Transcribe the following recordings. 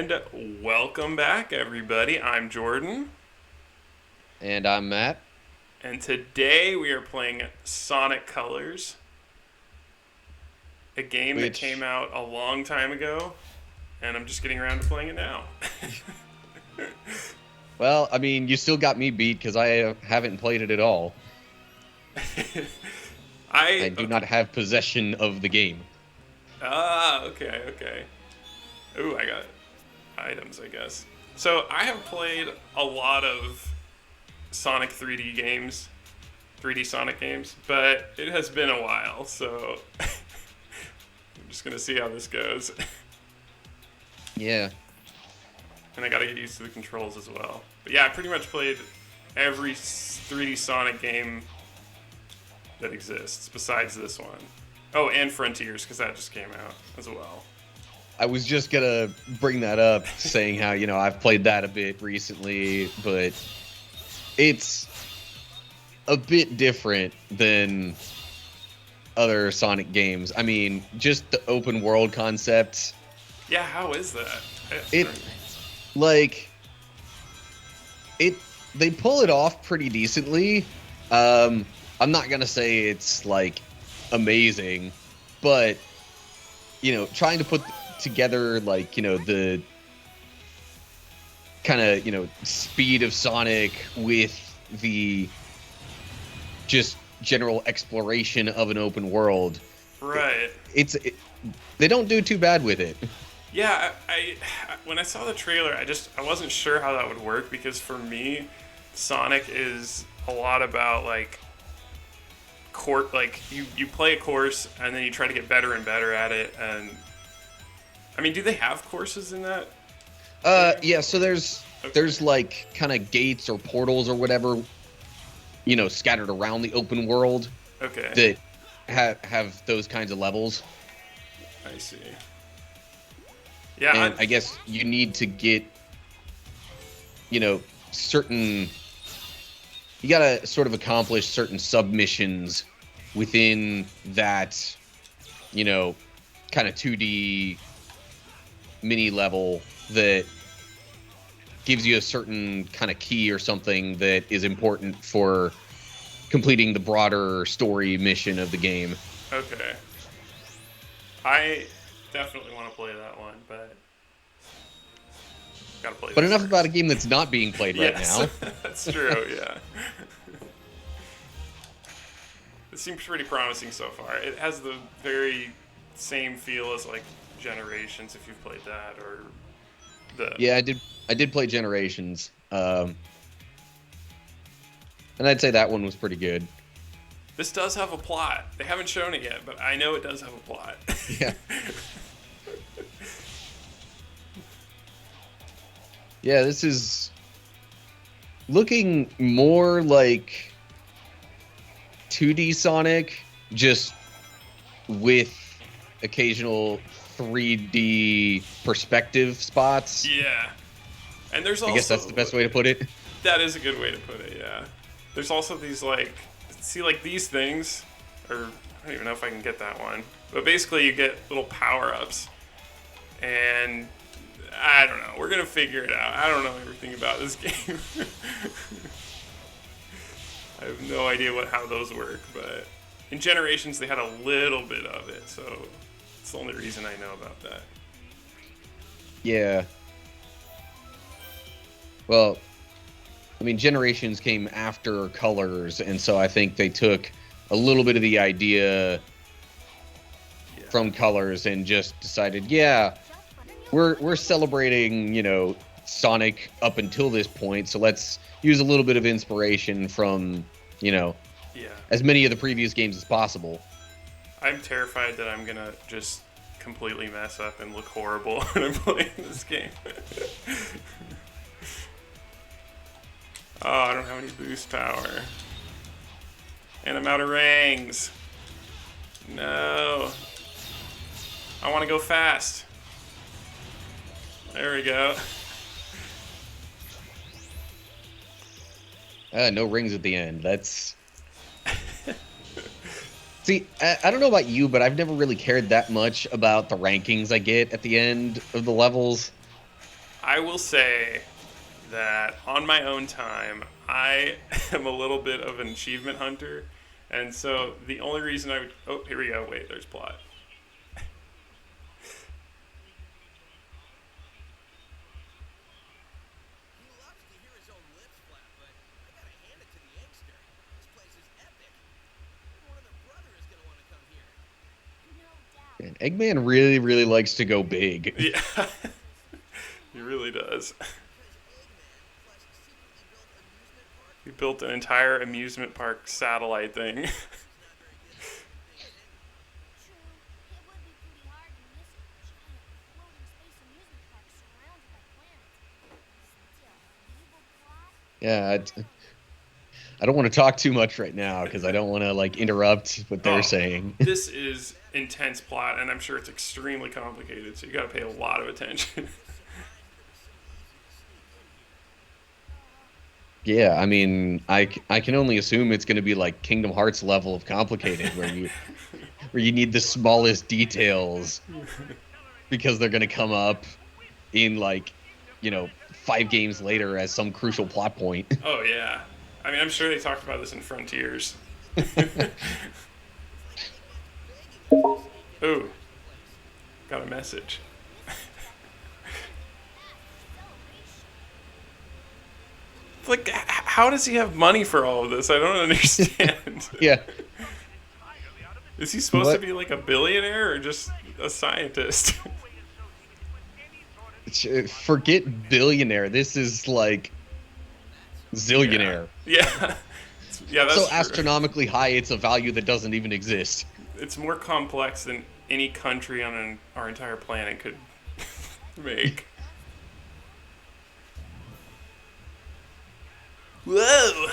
And welcome back, everybody. I'm Jordan, And I'm Matt. and today we are playing Sonic Colors, a game that came Which, out a long time ago, and I'm just getting around to playing it now. well, I mean, you still got me beat because I haven't played it at all. I do Okay. not have possession of the game. Okay, okay. Ooh, I got items, I guess. So I have played a lot of Sonic 3D games, 3D Sonic games, but it has been a while, so I'm just gonna see how this goes. Yeah, And I gotta get used to the controls as well. But yeah, I pretty much played every 3D Sonic game that exists besides this one. Oh, and Frontiers, because that just came out as well. I was just gonna bring that up, saying how, I've played that a bit recently, but it's a bit different than other Sonic games. I mean, just the open world concept, Yeah, how is that? it, like, it, they pull it off pretty decently. I'm not gonna say it's like amazing, but trying to put together like the kind of speed of Sonic with the just general exploration of an open world, it, Right. they don't do too bad with it. Yeah, when I saw the trailer, I wasn't sure how that would work because for me, Sonic is a lot about like you play a course and then you try to get better and better at it. And I mean, do they have courses in that game? Yeah, so there's Okay. there's like kind of gates or portals or whatever, scattered around the open world Okay. that have those kinds of levels. I see. Yeah, And I guess you need to get, certain, you gotta sort of accomplish certain submissions within that, you know, kind of 2D mini level that gives you a certain kind of key or something that is important for completing the broader story mission of the game. okay. I definitely want to play that one, but gotta play But this enough about a first. game that's not being played right Yes, now. that's true. Yeah. It seems pretty promising so far. It has the very same feel as like Generations, if you've played that, or the. Yeah, I did play Generations. And I'd say that one was pretty good. This does have a plot. They haven't shown it yet, but I know it does have a plot. Yeah. Yeah, this is looking more like 2D Sonic, just with occasional 3D perspective spots. Yeah, and there's I guess also that's the best way to put it. that is a good way to put it. Yeah, there's also these like see like these things, or I don't even know if I can get that one, but basically you get little power ups, and I don't know. We're gonna figure it out. I don't know everything about this game. I have no idea how those work, but in Generations they had a little bit of it, so it's the only reason I know about that. Yeah. Well, I mean, Generations came after Colors, and so I think they took a little bit of the idea Yeah. from Colors and just decided, yeah, we're celebrating, Sonic up until this point, so let's use a little bit of inspiration from, Yeah. as many of the previous games as possible. I'm terrified that I'm gonna just completely mess up and look horrible when I'm playing this game. Oh, I don't have any boost power. And I'm out of rings. No. I want to go fast. There we go. No rings at the end. That's See, I don't know about you, but I've never really cared that much about the rankings I get at the end of the levels. I will say that on my own time, I am a little bit of an achievement hunter, and so the only reason I would... Oh, here we go. Wait, there's plot. Man, Eggman really, really likes to go big. Yeah, he really does. He built an entire amusement park satellite thing. Yeah, I don't want to talk too much right now because I don't want to like interrupt what they're saying. This is intense plot, and I'm sure it's extremely complicated, so you got to pay a lot of attention. Yeah, I mean, I can only assume it's going to be like Kingdom Hearts level of complicated, where you need the smallest details because they're going to come up in like, 5 games later as some crucial plot point. Oh yeah, I mean, I'm sure they talked about this in Frontiers. Ooh, got a message. Like, how does he have money for all of this? I don't understand. Yeah. Is he supposed What? to be like a billionaire or just a scientist? Forget billionaire. This is like zillionaire. Yeah. Yeah, that's So true. astronomically high, it's a value that doesn't even exist. It's more complex than any country on our entire planet could make. Whoa!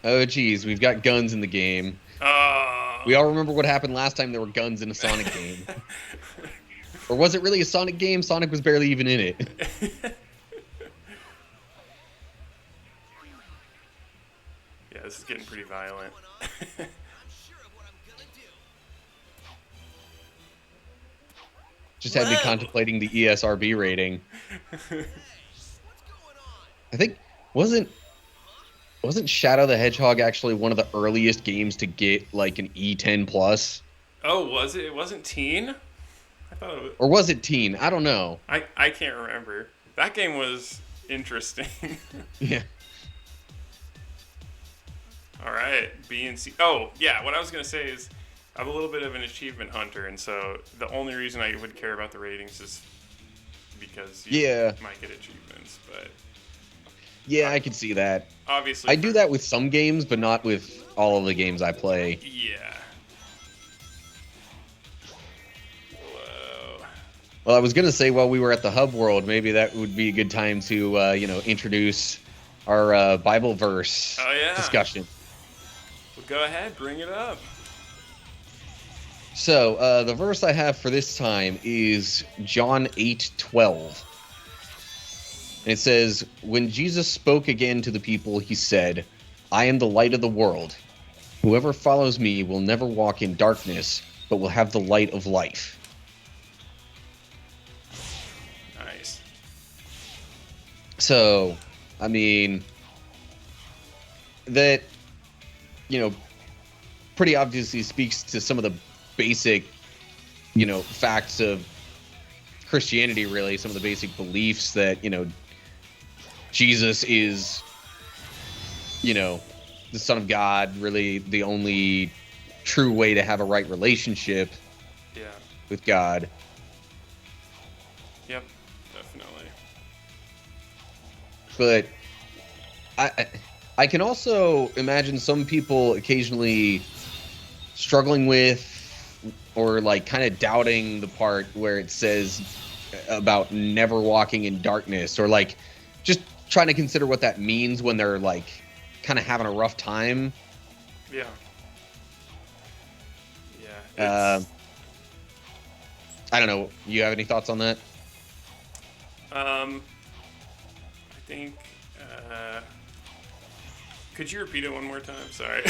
Oh, geez, we've got guns in the game. We all remember what happened last time there were guns in a Sonic game. Or was it really a Sonic game? Sonic was barely even in it. Yeah, this is getting pretty violent. Just had me contemplating the ESRB rating. I think wasn't Shadow the Hedgehog actually one of the earliest games to get like an E10 plus? Oh, was it? It wasn't teen? I thought it was... Or was it teen? I don't know. I can't remember. That game was interesting. Yeah. All right, B and C. Oh, yeah, what I was going to say is I'm a little bit of an achievement hunter, and so the only reason I would care about the ratings is because you might get achievements, but... Yeah, I can see that. Obviously, I do that with some games, but not with all of the games I play. Yeah. Whoa. Well, I was going to say while we were at the Hub World, maybe that would be a good time to, introduce our Bible verse discussion. Well, go ahead, bring it up. So, the verse I have for this time is John 8:12. And it says, "When Jesus spoke again to the people, he said, 'I am the light of the world. Whoever follows me will never walk in darkness, but will have the light of life.'" Nice. So, I mean, that, pretty obviously speaks to some of the basic, facts of Christianity, really, some of the basic beliefs that, Jesus is, the Son of God, really the only true way to have a right relationship with God. Yep, definitely. But I can also imagine some people occasionally struggling with or like kind of doubting the part where it says about never walking in darkness, or like just trying to consider what that means when they're like kind of having a rough time. Yeah. Yeah. I don't know. You have any thoughts on that? I think. Could you repeat it one more time? Sorry.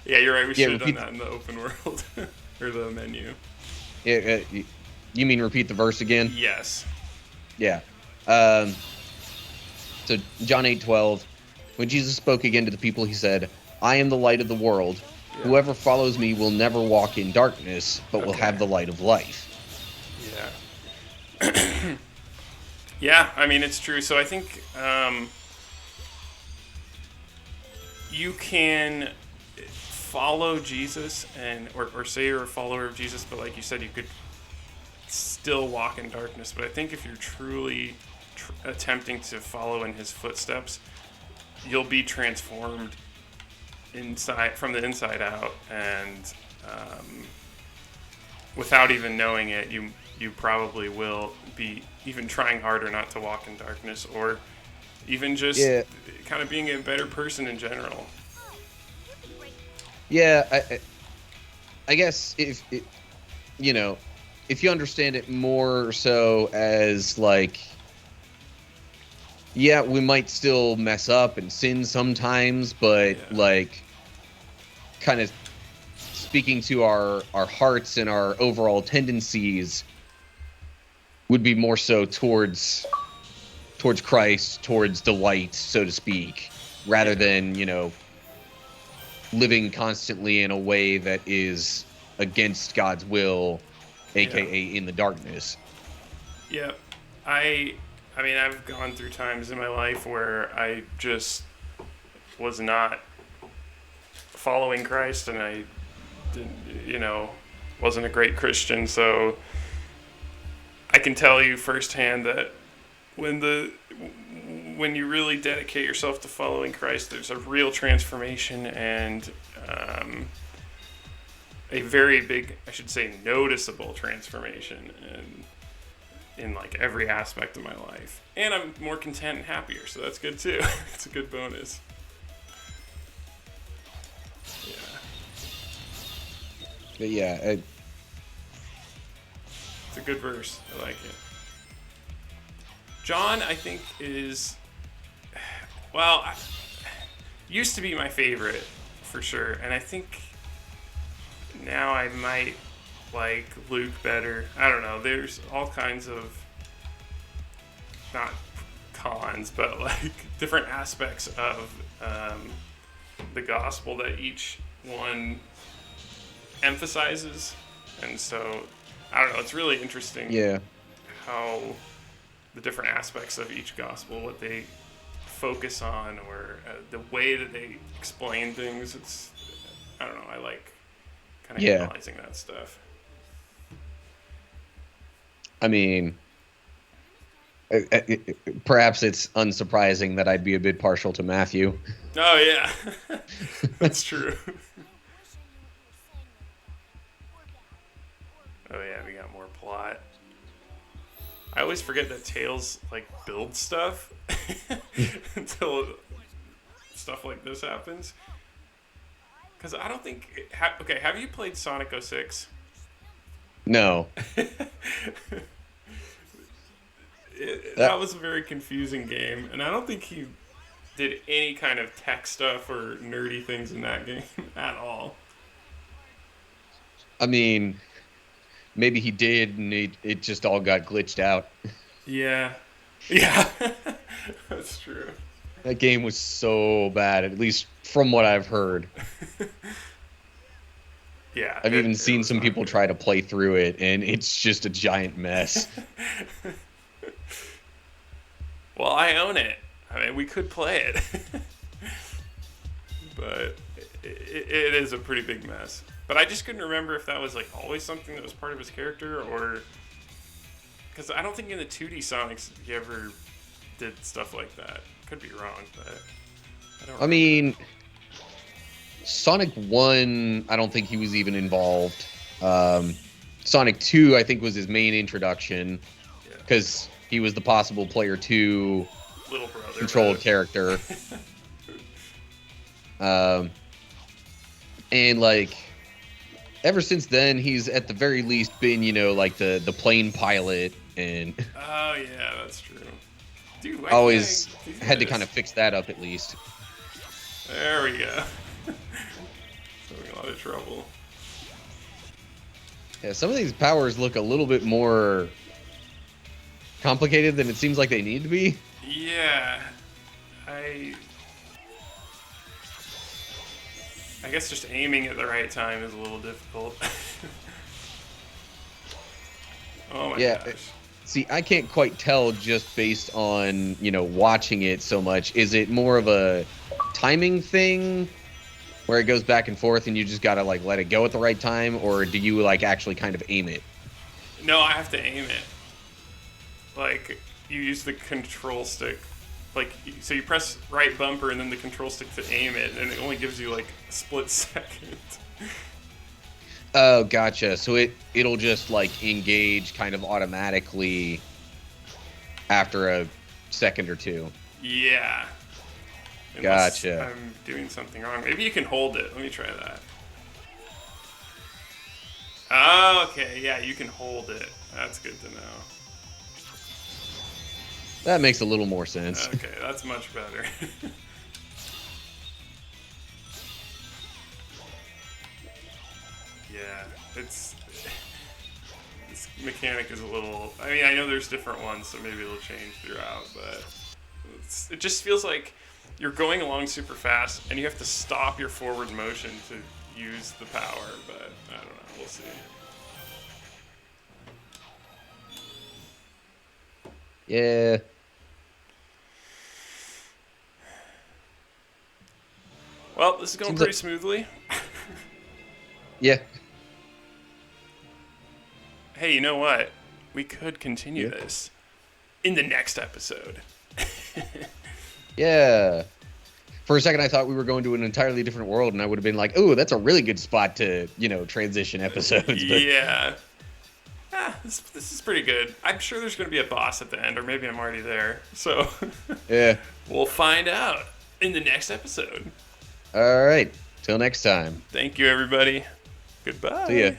Yeah, you're right. We should have done that in the open world. or the menu. You mean repeat the verse again? Yes. Yeah. So John 8:12, when Jesus spoke again to the people, he said, "I am the light of the world. Yeah. Whoever follows me will never walk in darkness, but will have the light of life." Yeah. Yeah, I mean, it's true. So I think you can follow Jesus or say you're a follower of Jesus, but like you said, you could still walk in darkness. But I think if you're truly attempting to follow in his footsteps, you'll be transformed from the inside out, and without even knowing it, you probably will be even trying harder not to walk in darkness, or even just kind of being a better person in general. Yeah, I guess if you understand it more so as like, yeah, we might still mess up and sin sometimes, but like kind of speaking to our hearts and our overall tendencies would be more so towards Christ, towards delight, so to speak, rather than, living constantly in a way that is against God's will, aka in the darkness. Yeah. I mean, I've gone through times in my life where I just was not following Christ, and I didn't, wasn't a great Christian. So I can tell you firsthand that when you really dedicate yourself to following Christ, there's a real transformation and a very big, I should say, noticeable transformation in like every aspect of my life. And I'm more content and happier, so that's good too. It's a good bonus. Yeah. But yeah, it's a good verse. I like it. John, I think, is, well, used to be my favorite for sure, and I think now I might like Luke better. I don't know. There's all kinds of, not cons, but like different aspects of the gospel that each one emphasizes, and so I don't know. It's really interesting. Yeah. How the different aspects of each gospel, what they focus on, or the way that they explain things. I don't know. I like kind of analyzing that stuff. I mean, perhaps it's unsurprising that I'd be a bit partial to Matthew. Oh, yeah. That's true. Oh, yeah, we got more plot. I always forget that Tails, like, builds stuff until stuff like this happens. Because I don't think... okay, have you played Sonic 06? No. That was a very confusing game, and I don't think he did any kind of tech stuff or nerdy things in that game at all. I mean, maybe he did, and it just all got glitched out. Yeah. Yeah. That's true. That game was so bad, at least from what I've heard. Yeah. I've even seen some people try to play through it, and it's just a giant mess. Well, I own it. I mean, we could play it. But it is a pretty big mess. But I just couldn't remember if that was like always something that was part of his character, or... Because I don't think in the 2D Sonics he ever did stuff like that. Could be wrong, but... I mean... Sonic 1, I don't think he was even involved. Sonic 2, I think, was his main introduction. Because he was the possible player 2 little brother controlled character. And, like... Ever since then, he's at the very least been, like the plane pilot and. Oh yeah, that's true. Dude, always had to kind of fix that up at least. There we go. Having a lot of trouble. Yeah, some of these powers look a little bit more complicated than it seems like they need to be. Yeah, I guess just aiming at the right time is a little difficult. Oh my Yeah. gosh. See, I can't quite tell just based on, watching it so much. Is it more of a timing thing where it goes back and forth and you just gotta like let it go at the right time, or do you like actually kind of aim it? No, I have to aim it. Like, you use the control stick. Like, so you press right bumper and then the control stick to aim it, and it only gives you like a split second. Oh, gotcha. So it'll just like engage kind of automatically after a second or two. Yeah. Unless Gotcha. I'm doing something wrong. Maybe you can hold it. Let me try that. Oh, okay. Yeah, you can hold it. That's good to know. That makes a little more sense. Okay, that's much better. Yeah, this mechanic is a little. I mean, I know there's different ones, so maybe it'll change throughout, but it just feels like you're going along super fast, and you have to stop your forward motion to use the power. But I don't know. We'll see. Yeah. Well, this is going Seems pretty like- smoothly. Yeah. Hey, you know what? We could continue Yeah. this in the next episode. Yeah. For a second, I thought we were going to an entirely different world, and I would have been like, "Oh, that's a really good spot to, transition episodes." But Yeah. This is pretty good. I'm sure there's going to be a boss at the end, or maybe I'm already there. So yeah. we'll find out in the next episode. All right. Till next time. Thank you, everybody. Goodbye. See ya.